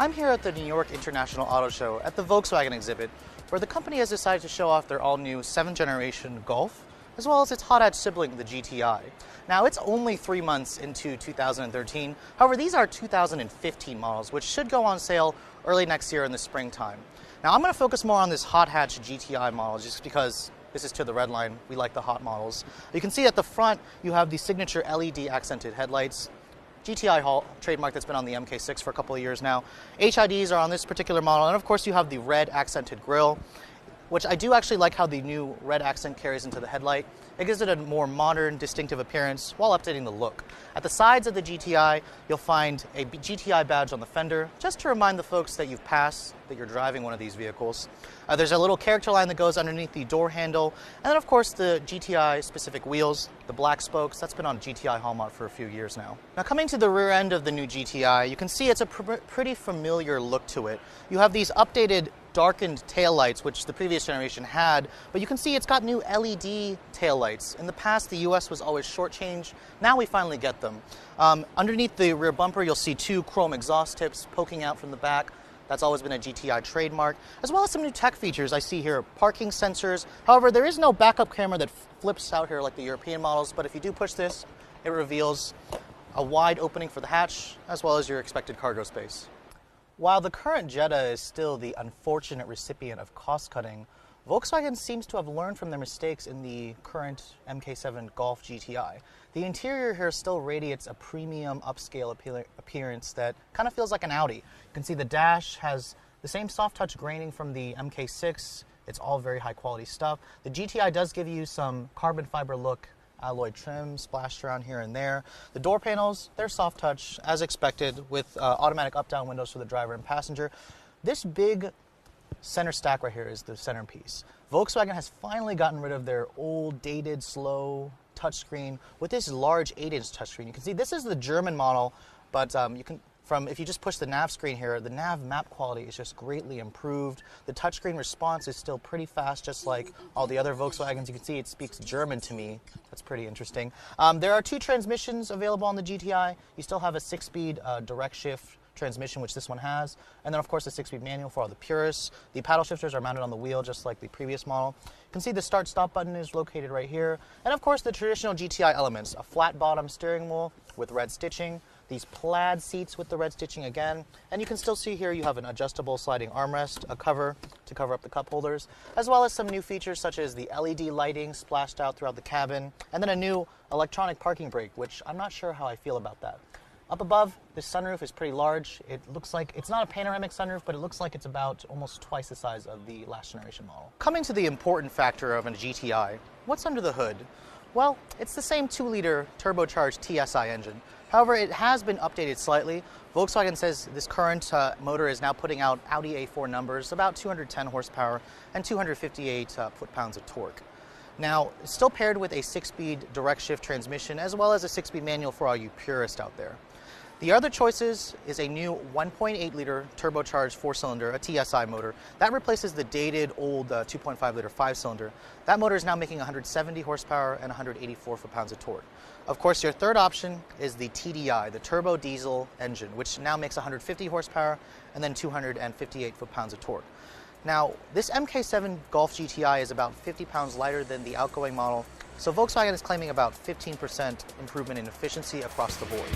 I'm here at the New York International Auto Show at the Volkswagen exhibit, where the company has decided to show off their all-new 7th generation Golf, as well as its hot hatch sibling, the GTI. Now, it's only 3 months into 2013. However, these are 2015 models, which should go on sale early next year in the springtime. Now, I'm going to focus more on this hot hatch GTI model, just because this is to the red line. We like the hot models. You can see at the front, you have the signature LED accented headlights. GTI trademark that's been on the MK6 for a couple of years now. HIDs are on this particular model, and of course you have the red accented grille, which I do actually like how the new red accent carries into the headlight. It gives it a more modern, distinctive appearance while updating the look. At the sides of the GTI, you'll find a GTI badge on the fender, just to remind the folks that you've passed, that you're driving one of these vehicles. There's a little character line that goes underneath the door handle, and then of course the GTI specific wheels, the black spokes. That's been on GTI Hallmark for a few years now. Now, coming to the rear end of the new GTI, you can see it's a pretty familiar look to it. You have these updated darkened taillights, which the previous generation had, but you can see it's got new LED taillights. In the past, the US was always shortchanged. Now we finally get them. Underneath the rear bumper, you'll see 2 chrome exhaust tips poking out from the back. That's always been a GTI trademark, as well as some new tech features I see here. Parking sensors. However, there is no backup camera that flips out here like the European models, but if you do push this, it reveals a wide opening for the hatch, as well as your expected cargo space. While the current Jetta is still the unfortunate recipient of cost-cutting, Volkswagen seems to have learned from their mistakes in the current MK7 Golf GTI. The interior here still radiates a premium upscale appearance that kind of feels like an Audi. You can see the dash has the same soft touch graining from the MK6. It's all very high quality stuff. The GTI does give you some carbon fiber look alloy trim splashed around here and there. The door panels, they're soft touch as expected, with automatic up-down windows for the driver and passenger. This big center stack right here is the centerpiece. Volkswagen has finally gotten rid of their old, dated, slow touchscreen with this large 8-inch touchscreen. You can see this is the German model, but if you just push the nav screen here, the nav map quality is just greatly improved. The touchscreen response is still pretty fast, just like all the other Volkswagens. You can see it speaks German to me. That's pretty interesting. There are 2 transmissions available on the GTI. You still have a 6-speed direct shift transmission, which this one has, and then of course a 6-speed manual for all the purists. The paddle shifters are mounted on the wheel just like the previous model. You can see the start-stop button is located right here, and of course the traditional GTI elements: a flat bottom steering wheel with red stitching, these plaid seats with the red stitching again, and you can still see here you have an adjustable sliding armrest, a cover to cover up the cup holders, as well as some new features such as the LED lighting splashed out throughout the cabin, and then a new electronic parking brake, which I'm not sure how I feel about that. Up above, this sunroof is pretty large. It looks like it's not a panoramic sunroof, but it looks like it's about almost twice the size of the last generation model. Coming to the important factor of a GTI, what's under the hood? Well, it's the same 2-liter turbocharged TSI engine. However, it has been updated slightly. Volkswagen says this current motor is now putting out Audi A4 numbers, about 210 horsepower and 258 foot-pounds of torque. Now, it's still paired with a 6-speed direct shift transmission, as well as a 6-speed manual for all you purists out there. The other choices is a new 1.8-liter turbocharged 4-cylinder, a TSI motor. That replaces the dated old 2.5-liter 5-cylinder. That motor is now making 170 horsepower and 184 foot-pounds of torque. Of course, your third option is the TDI, the turbo diesel engine, which now makes 150 horsepower and then 258 foot-pounds of torque. Now, this MK7 Golf GTI is about 50 pounds lighter than the outgoing model, so Volkswagen is claiming about 15% improvement in efficiency across the board.